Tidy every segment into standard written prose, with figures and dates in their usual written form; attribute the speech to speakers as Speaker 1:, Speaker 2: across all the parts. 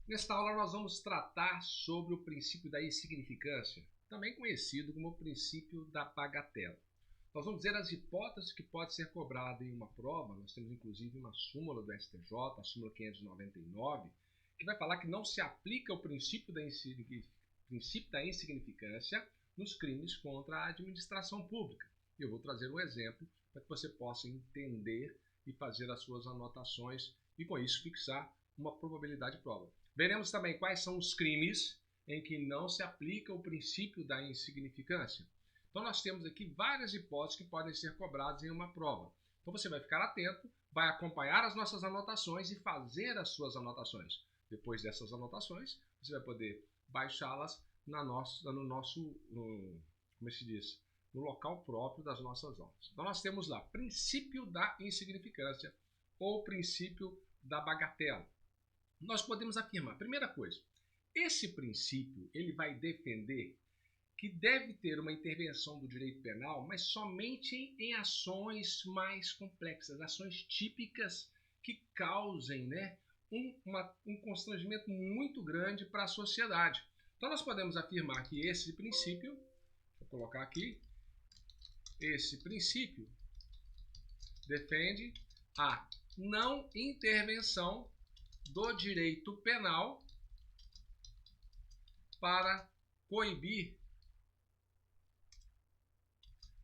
Speaker 1: Nesta aula nós vamos tratar sobre o princípio da insignificância, também conhecido como o princípio da bagatela. Nós vamos ver as hipóteses que pode ser cobrada em uma prova. Nós temos inclusive uma súmula do STJ, a súmula 599, que vai falar que não se aplica o princípio da insignificância nos crimes contra a administração pública. Eu vou trazer um exemplo para que você possa entender e fazer as suas anotações e com isso fixar uma probabilidade de prova. Veremos também quais são os crimes em que não se aplica o princípio da insignificância. Então nós temos aqui várias hipóteses que podem ser cobradas em uma prova. Então você vai ficar atento, vai acompanhar as nossas anotações e fazer as suas anotações. Depois dessas anotações, você vai poder baixá-las no local próprio das nossas aulas. Então nós temos lá princípio da insignificância ou princípio da bagatela. Nós podemos afirmar, primeira coisa, esse princípio ele vai defender que deve ter uma intervenção do direito penal, mas somente em ações mais complexas, ações típicas que causem um constrangimento muito grande para a sociedade. Então nós podemos afirmar que esse princípio, vou colocar aqui, esse princípio defende a não intervenção do direito penal para coibir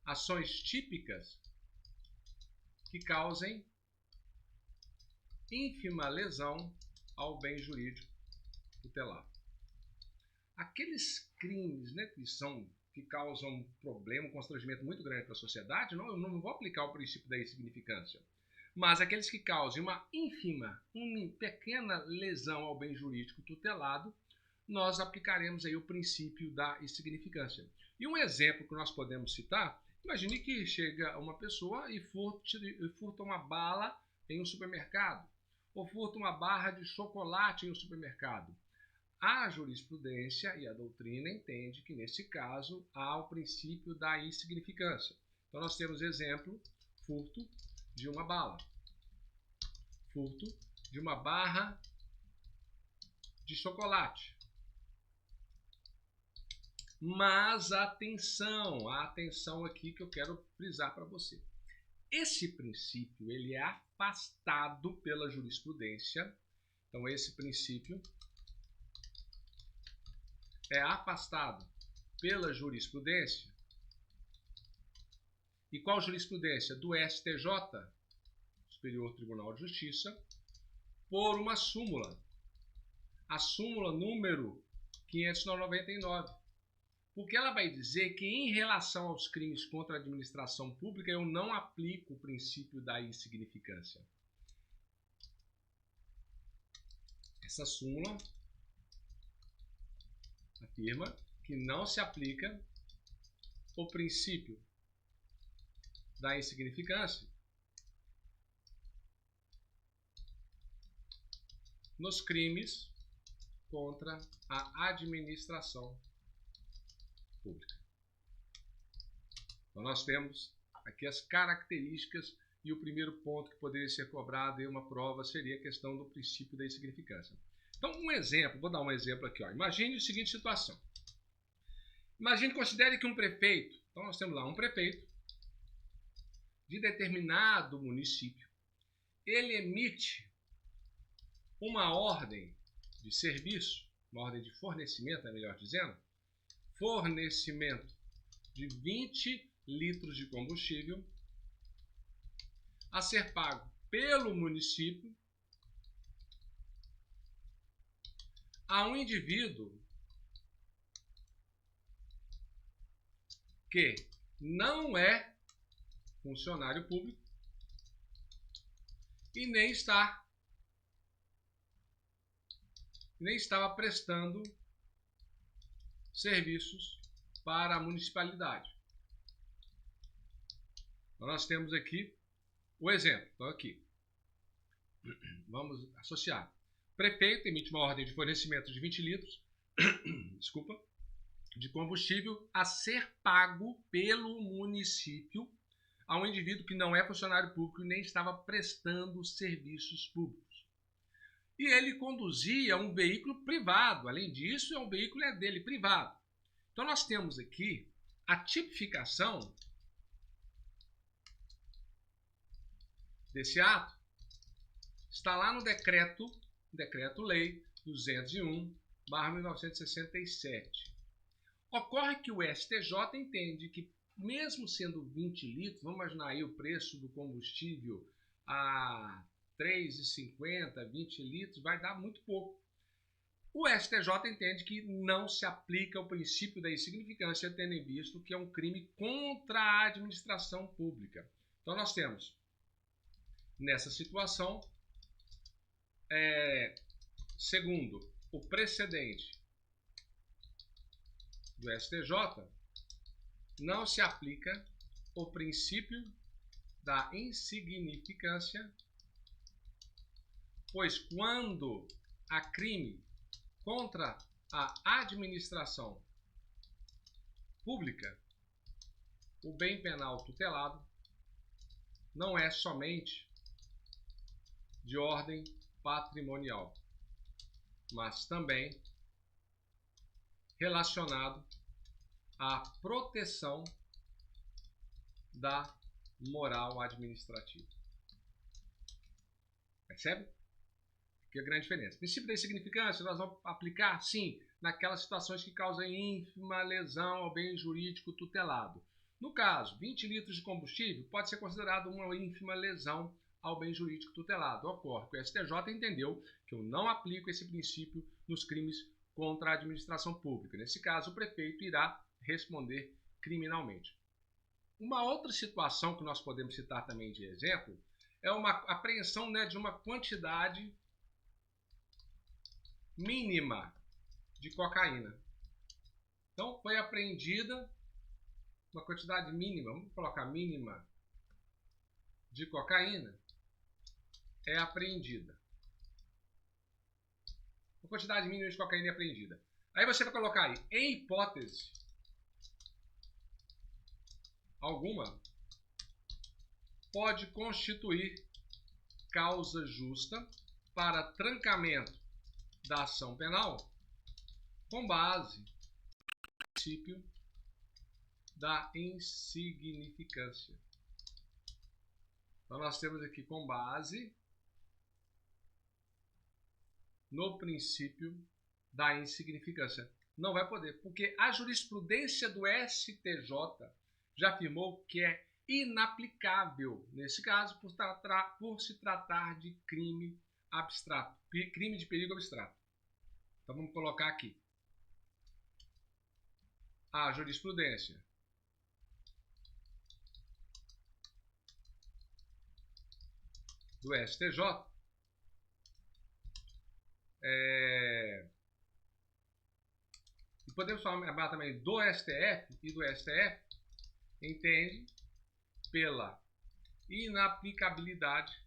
Speaker 1: ações típicas que causem ínfima lesão ao bem jurídico tutelado. Aqueles crimes que causam problema, um constrangimento muito grande para a sociedade, eu não vou aplicar o princípio da insignificância. Mas aqueles que causem uma pequena lesão ao bem jurídico tutelado, nós aplicaremos aí o princípio da insignificância. E um exemplo que nós podemos citar, imagine que chega uma pessoa e furta uma bala em um supermercado, ou furta uma barra de chocolate em um supermercado. A jurisprudência e a doutrina entende que, nesse caso, há o princípio da insignificância. Então, nós temos exemplo, furto de uma bala, furto de uma barra de chocolate. Mas atenção aqui que eu quero frisar para você. Esse princípio ele é afastado pela jurisprudência. Então esse princípio é afastado pela jurisprudência. E qual jurisprudência? Do STJ, Superior Tribunal de Justiça, por uma súmula. A súmula número 599. Porque ela vai dizer que em relação aos crimes contra a administração pública eu não aplico o princípio da insignificância. Essa súmula afirma que não se aplica o princípio da insignificância nos crimes contra a administração pública. Então nós temos aqui as características e o primeiro ponto que poderia ser cobrado em uma prova seria a questão do princípio da insignificância. Então vou dar um exemplo aqui. Imagine a seguinte situação. Considere que um prefeito, então nós temos lá um prefeito de determinado município, ele emite uma ordem de serviço, uma ordem de fornecimento, melhor dizendo, fornecimento de 20 litros de combustível a ser pago pelo município a um indivíduo que não é funcionário público e nem estava prestando serviços para a municipalidade. Então nós temos aqui o exemplo. Então aqui, vamos associar. Prefeito emite uma ordem de fornecimento de 20 litros de combustível a ser pago pelo município a um indivíduo que não é funcionário público e nem estava prestando serviços públicos. e ele conduzia um veículo privado. Além disso, o veículo é dele, privado. Então, nós temos aqui a tipificação desse ato. Está lá no Decreto-Lei 201/1967. Ocorre que o STJ entende que, mesmo sendo 20 litros, vamos imaginar aí o preço do combustível a R$ 3,50, 20 litros, vai dar muito pouco. O STJ entende que não se aplica o princípio da insignificância, tendo em vista que é um crime contra a administração pública. Então, nós temos, nessa situação, segundo o precedente do STJ, não se aplica o princípio da insignificância, pois quando há crime contra a administração pública, o bem penal tutelado não é somente de ordem patrimonial, mas também relacionado à proteção da moral administrativa. Percebe? Que é a grande diferença. O princípio da insignificância nós vamos aplicar, sim, naquelas situações que causam ínfima lesão ao bem jurídico tutelado. No caso, 20 litros de combustível pode ser considerado uma ínfima lesão ao bem jurídico tutelado. Ocorre que o STJ entendeu que eu não aplico esse princípio nos crimes contra a administração pública. Nesse caso, o prefeito irá responder criminalmente. Uma outra situação que nós podemos citar também de exemplo é uma apreensão, de uma quantidade mínima de cocaína. Então, foi apreendida uma quantidade mínima, vamos colocar mínima, de cocaína, é apreendida. A quantidade mínima de cocaína é apreendida. Aí você vai colocar aí, em hipótese alguma, pode constituir causa justa para trancamento da ação penal com base no princípio da insignificância. Então, nós temos aqui com base no princípio da insignificância. Não vai poder, porque a jurisprudência do STJ já afirmou que é inaplicável, nesse caso, por se tratar de crime abstrato, crime de perigo abstrato. Então, vamos colocar aqui a jurisprudência do STJ e podemos falar também do STF, e do STF entende pela inaplicabilidade,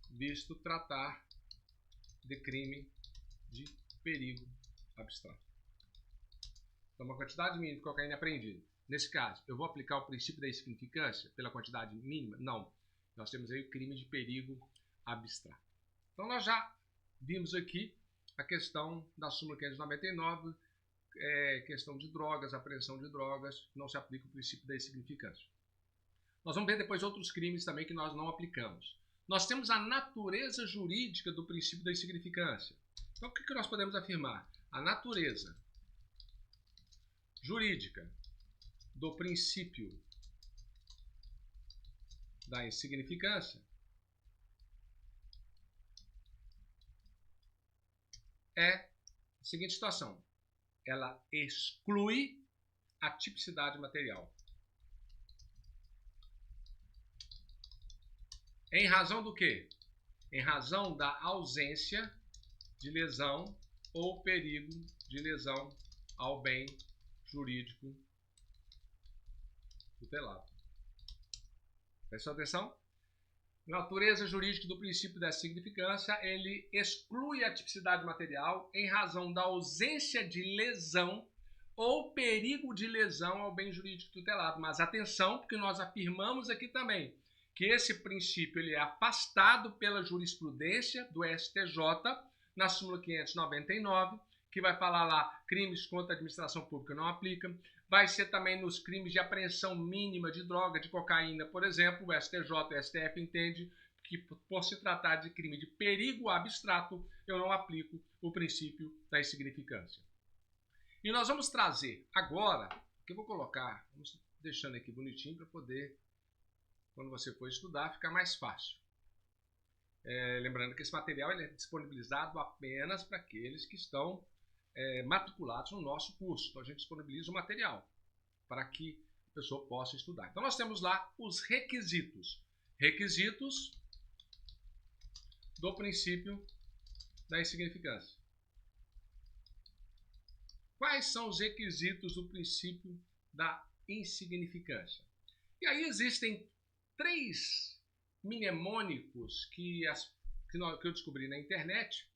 Speaker 1: visto tratar de crime de perigo abstrato. Então, uma quantidade mínima de cocaína apreendida. Nesse caso, eu vou aplicar o princípio da insignificância pela quantidade mínima? Não. Nós temos aí o crime de perigo abstrato. Então, nós já vimos aqui a questão da súmula 599, questão de drogas, apreensão de drogas, não se aplica o princípio da insignificância. Nós vamos ver depois outros crimes também que nós não aplicamos. Nós temos a natureza jurídica do princípio da insignificância. Então, o que nós podemos afirmar? A natureza jurídica do princípio da insignificância é a seguinte situação: ela exclui a tipicidade material. Em razão do quê? Em razão da ausência de lesão ou perigo de lesão ao bem jurídico tutelado. Prestou atenção? Natureza jurídica do princípio da significância, ele exclui a tipicidade material em razão da ausência de lesão ou perigo de lesão ao bem jurídico tutelado. Mas atenção, porque nós afirmamos aqui também que esse princípio ele é afastado pela jurisprudência do STJ na súmula 599, que vai falar lá, crimes contra a administração pública não aplica. Vai ser também nos crimes de apreensão mínima de droga, de cocaína, por exemplo, o STJ e o STF entende que, por se tratar de crime de perigo abstrato, eu não aplico o princípio da insignificância. E nós vamos trazer agora, que eu vou colocar, vamos deixando aqui bonitinho para poder, quando você for estudar, ficar mais fácil. Lembrando que esse material ele é disponibilizado apenas para aqueles que estão matriculados no nosso curso. Então a gente disponibiliza o material para que a pessoa possa estudar. Então nós temos lá os requisitos. Requisitos do princípio da insignificância. Quais são os requisitos do princípio da insignificância? E aí existem 3 mnemônicos que eu descobri na internet,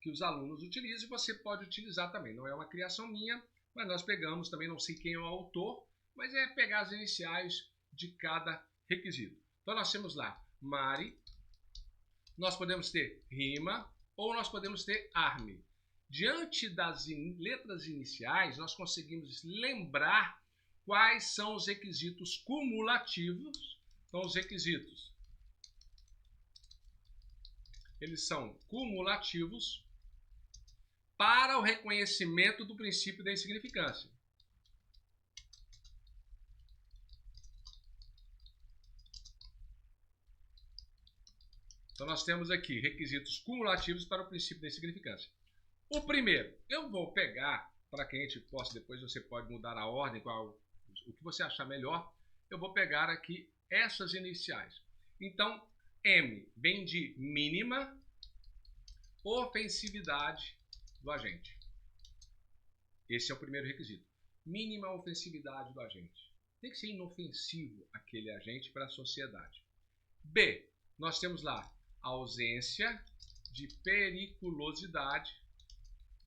Speaker 1: que os alunos utilizam e você pode utilizar também. Não é uma criação minha, mas nós pegamos, também não sei quem é o autor, mas é pegar as iniciais de cada requisito. Então nós temos lá Mari, nós podemos ter rima ou nós podemos ter arme. Diante das letras iniciais, nós conseguimos lembrar quais são os requisitos cumulativos. Então os requisitos, eles são cumulativos para o reconhecimento do princípio da insignificância. Então nós temos aqui requisitos cumulativos para o princípio da insignificância. O primeiro, eu vou pegar, para que a gente possa, depois você pode mudar a ordem, o que você achar melhor, eu vou pegar aqui essas iniciais. Então, M vem de mínima ofensividade do agente. Esse é o primeiro requisito. Mínima ofensividade do agente. Tem que ser inofensivo aquele agente para a sociedade. B, nós temos lá a ausência de periculosidade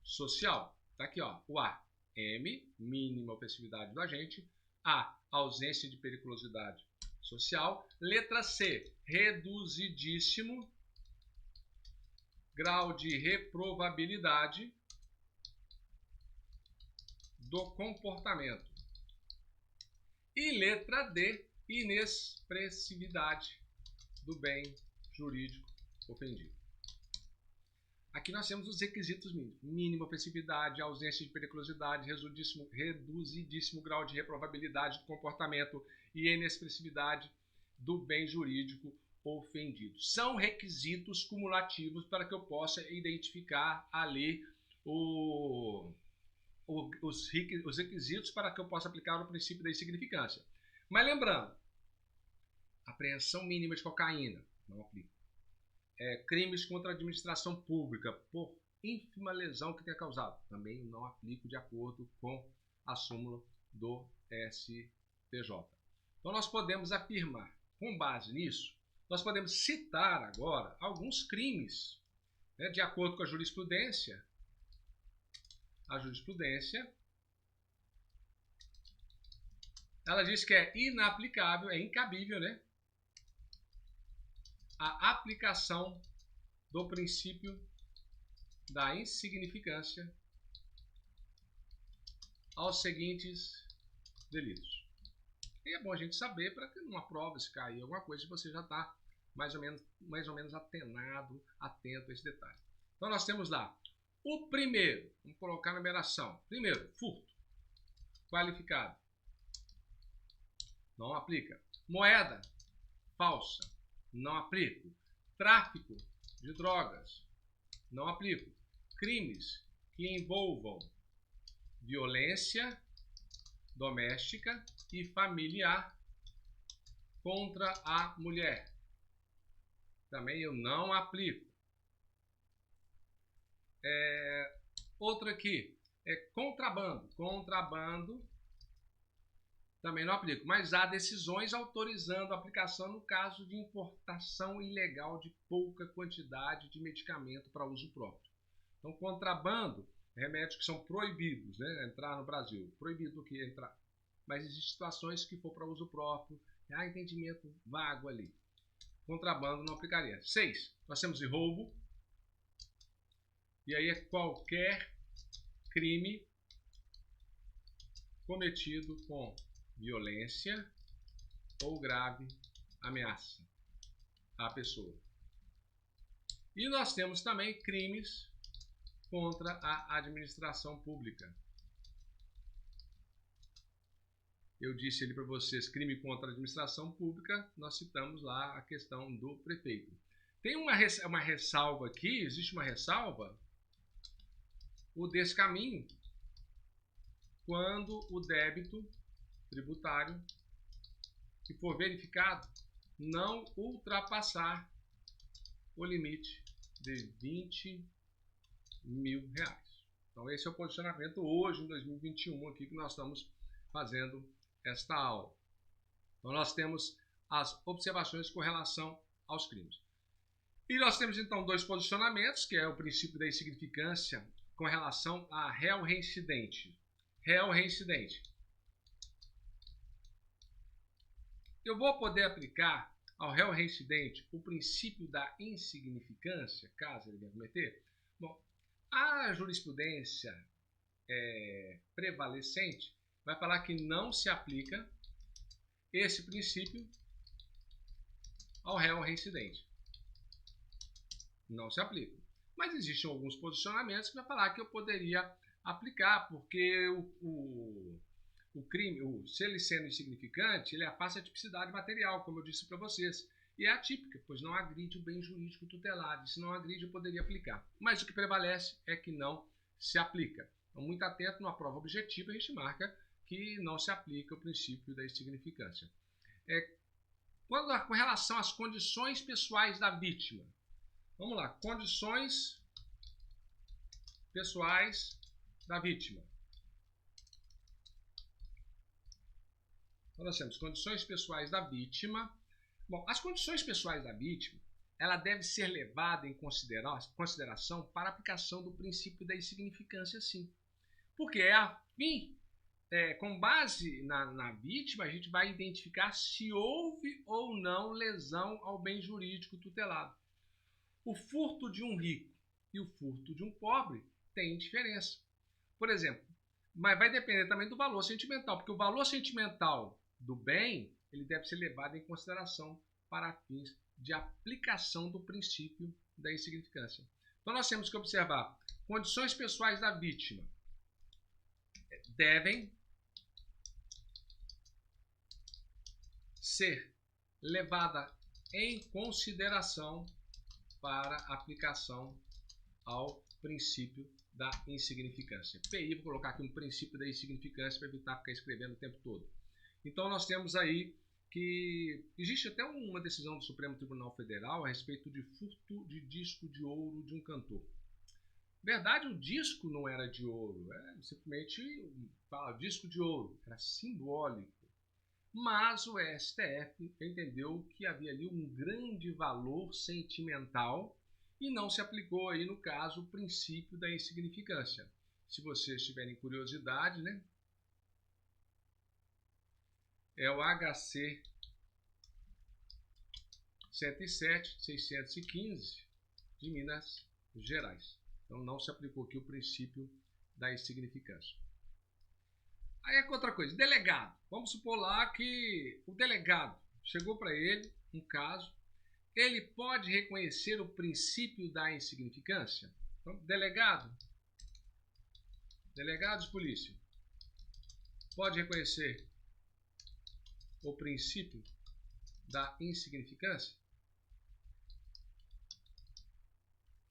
Speaker 1: social. Está aqui, ó, o A. M, mínima ofensividade do agente. A, ausência de periculosidade social. Letra C, reduzidíssimo grau de reprovabilidade do comportamento. E letra D, inexpressividade do bem jurídico ofendido. Aqui nós temos os requisitos mínimos. Mínima ofensividade, ausência de periculosidade, reduzidíssimo grau de reprovabilidade do comportamento e inexpressividade do bem jurídico ofendido. São requisitos cumulativos para que eu possa identificar ali os requisitos para que eu possa aplicar o princípio da insignificância. Mas lembrando, apreensão mínima de cocaína, não aplica. Crimes contra a administração pública por ínfima lesão que tenha causado, também não aplico de acordo com a súmula do STJ. Então nós podemos afirmar, com base nisso, nós podemos citar agora alguns crimes, né, de acordo com a jurisprudência. A jurisprudência, ela diz que é inaplicável, é incabível, né, a aplicação do princípio da insignificância aos seguintes delitos. E é bom a gente saber para que numa prova, se cair alguma coisa, você já está mais ou menos atenado, atento a esse detalhe. Então nós temos lá o primeiro, vamos colocar na numeração. Primeiro, furto qualificado. Não aplica. Moeda falsa. Não aplico. Tráfico de drogas. Não aplico. Crimes que envolvam violência doméstica e familiar contra a mulher. Também eu não aplico. Outro aqui é contrabando. Contrabando também não aplico. Mas há decisões autorizando a aplicação no caso de importação ilegal de pouca quantidade de medicamento para uso próprio. Então, contrabando, remédios que são proibidos, né, entrar no Brasil. Proibido que entrar. Mas existem situações que for para uso próprio. Há entendimento vago ali. contrabando não aplicaria. 6. Nós temos de roubo. E aí é qualquer crime cometido com violência ou grave ameaça à pessoa. E nós temos também crimes contra a administração pública. Eu disse ali para vocês, crime contra a administração pública, nós citamos lá a questão do prefeito. Tem uma ressalva aqui, existe uma ressalva, o descaminho, quando o débito tributário que for verificado não ultrapassar o limite de R$20 mil. Então esse é o posicionamento hoje, em 2021, aqui que nós estamos fazendo esta aula. Então nós temos as observações com relação aos crimes. E nós temos então dois posicionamentos, que é o princípio da insignificância com relação a réu reincidente. Réu reincidente. Eu vou poder aplicar ao réu reincidente o princípio da insignificância, caso ele venha cometer? Bom, a jurisprudência prevalecente vai falar que não se aplica esse princípio ao réu reincidente. Não se aplica. Mas existem alguns posicionamentos que vai falar que eu poderia aplicar, porque o crime, se ele sendo insignificante, ele afasta a tipicidade material, como eu disse para vocês. E é atípica, pois não agride o bem jurídico tutelado. Se não agride, eu poderia aplicar. Mas o que prevalece é que não se aplica. Então, muito atento, numa prova objetiva, a gente marca que não se aplica o princípio da insignificância. Com relação às condições pessoais da vítima. Vamos lá, condições pessoais da vítima. Então, nós temos condições pessoais da vítima. Bom, as condições pessoais da vítima, ela deve ser levada em consideração para a aplicação do princípio da insignificância, sim. Porque com base na vítima, a gente vai identificar se houve ou não lesão ao bem jurídico tutelado. O furto de um rico e o furto de um pobre tem diferença. Por exemplo, mas vai depender também do valor sentimental, porque o valor sentimental do bem, ele deve ser levado em consideração para fins de aplicação do princípio da insignificância. Então nós temos que observar condições pessoais da vítima devem ser levadas em consideração para aplicação ao princípio da insignificância. PI, vou colocar aqui um princípio da insignificância para evitar ficar escrevendo o tempo todo. Então nós temos aí que existe até uma decisão do Supremo Tribunal Federal a respeito de furto de disco de ouro de um cantor. Na verdade, o disco não era de ouro, simplesmente fala disco de ouro, era simbólico. Mas o STF entendeu que havia ali um grande valor sentimental e não se aplicou aí, no caso, o princípio da insignificância. Se vocês tiverem curiosidade, né? É o HC 107/615 de Minas Gerais. Então não se aplicou aqui o princípio da insignificância. Aí é outra coisa, delegado. Vamos supor lá que o delegado chegou para ele um caso, ele pode reconhecer o princípio da insignificância? Então, delegado de polícia, pode reconhecer o princípio da insignificância?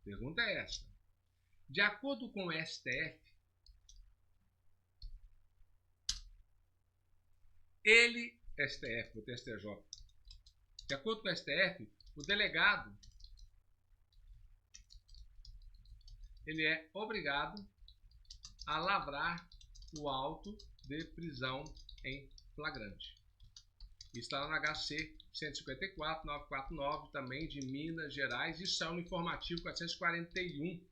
Speaker 1: Pergunta é esta. De acordo com o STF, STJ, de acordo com o STF, o delegado ele é obrigado a lavrar o auto de prisão em flagrante. Está lá no HC 154/949, também de Minas Gerais, e saiu no informativo 441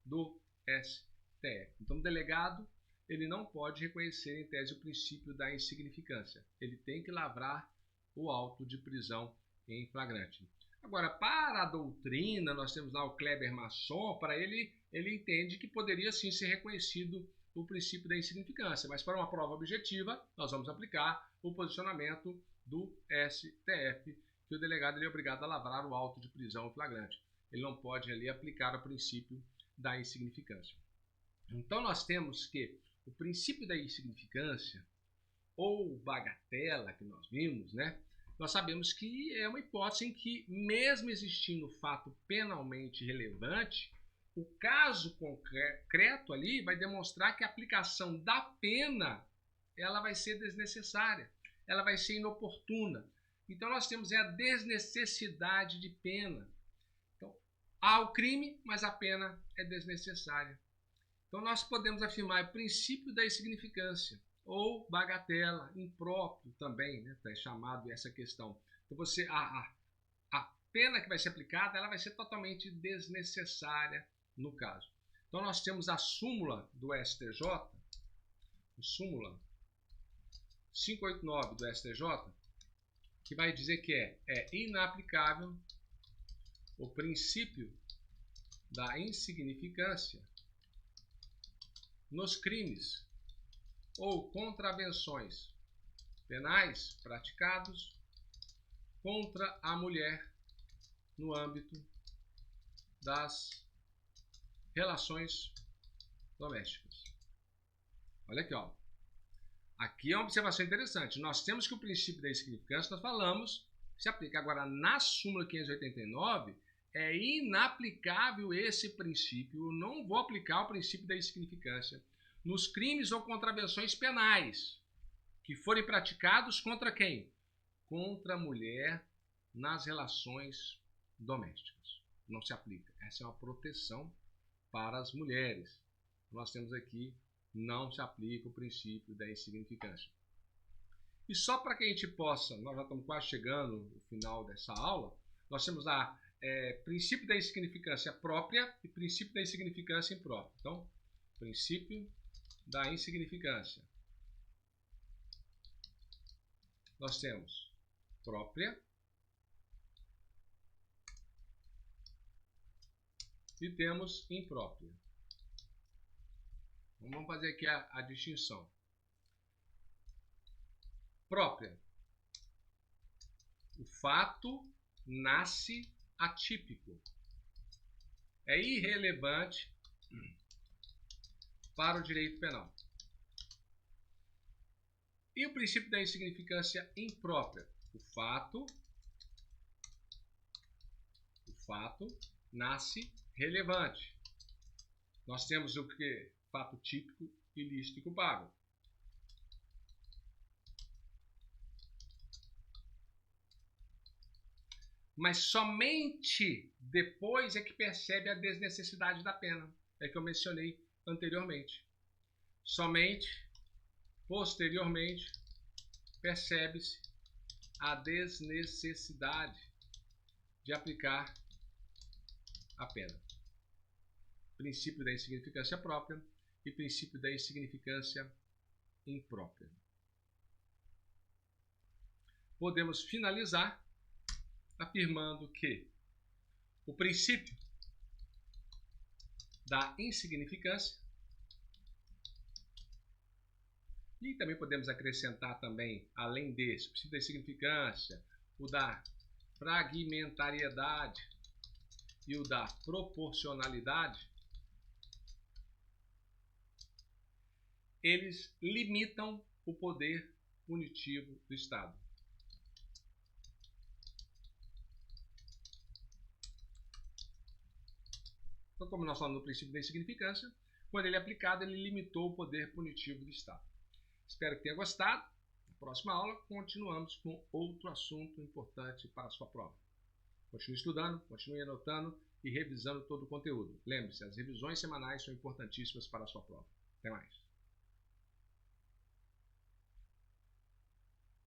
Speaker 1: do STF. Então, o delegado ele não pode reconhecer em tese o princípio da insignificância. Ele tem que lavrar o auto de prisão em flagrante. Agora, para a doutrina, nós temos lá o Kleber Masson, para ele entende que poderia sim ser reconhecido o princípio da insignificância, mas para uma prova objetiva, nós vamos aplicar o posicionamento do STF, que o delegado ele é obrigado a lavrar o auto de prisão flagrante. Ele não pode ali aplicar o princípio da insignificância. Então nós temos que o princípio da insignificância, ou bagatela, que nós vimos, né? Nós sabemos que é uma hipótese em que, mesmo existindo fato penalmente relevante, o caso concreto ali vai demonstrar que a aplicação da pena ela vai ser desnecessária, ela vai ser inoportuna. Então nós temos a desnecessidade de pena. Então, há o crime, mas a pena é desnecessária. Então nós podemos afirmar o princípio da insignificância, ou bagatela, impróprio também, né? É chamado essa questão. Então a pena que vai ser aplicada ela vai ser totalmente desnecessária no caso. Então nós temos a súmula do STJ, a súmula 589 do STJ, que vai dizer que é inaplicável o princípio da insignificância nos crimes ou contravenções penais praticados contra a mulher no âmbito das relações domésticas. Olha aqui, ó. Aqui é uma observação interessante. Nós temos que o princípio da insignificância, nós falamos, se aplica. Agora, na súmula 589, é inaplicável esse princípio. Eu não vou aplicar o princípio da insignificância nos crimes ou contravenções penais que forem praticados contra quem? Contra a mulher nas relações domésticas. Não se aplica. Essa é uma proteção para as mulheres. Nós temos aqui, não se aplica o princípio da insignificância. E só para que a gente possa, nós já estamos quase chegando no final dessa aula, nós temos lá princípio da insignificância própria e princípio da insignificância imprópria. Então, princípio da insignificância. Nós temos própria e temos imprópria. Vamos fazer aqui a distinção. Própria. O fato nasce atípico. É irrelevante para o direito penal. E o princípio da insignificância imprópria? O fato nasce relevante. Nós temos o que? Fato típico, ilícito e culpável. Mas somente depois é que percebe a desnecessidade da pena. É que eu mencionei anteriormente. Somente posteriormente percebe-se a desnecessidade de aplicar a pena. Princípio da insignificância própria e princípio da insignificância imprópria. Podemos finalizar afirmando que o princípio da insignificância, e também podemos acrescentar também, além desse, o princípio da insignificância, o da fragmentariedade e o da proporcionalidade, eles limitam o poder punitivo do Estado. Então, como nós falamos no princípio da insignificância, quando ele é aplicado, ele limitou o poder punitivo do Estado. Espero que tenha gostado. Na próxima aula, continuamos com outro assunto importante para a sua prova. Continue estudando, continue anotando e revisando todo o conteúdo. Lembre-se, as revisões semanais são importantíssimas para a sua prova. Até mais.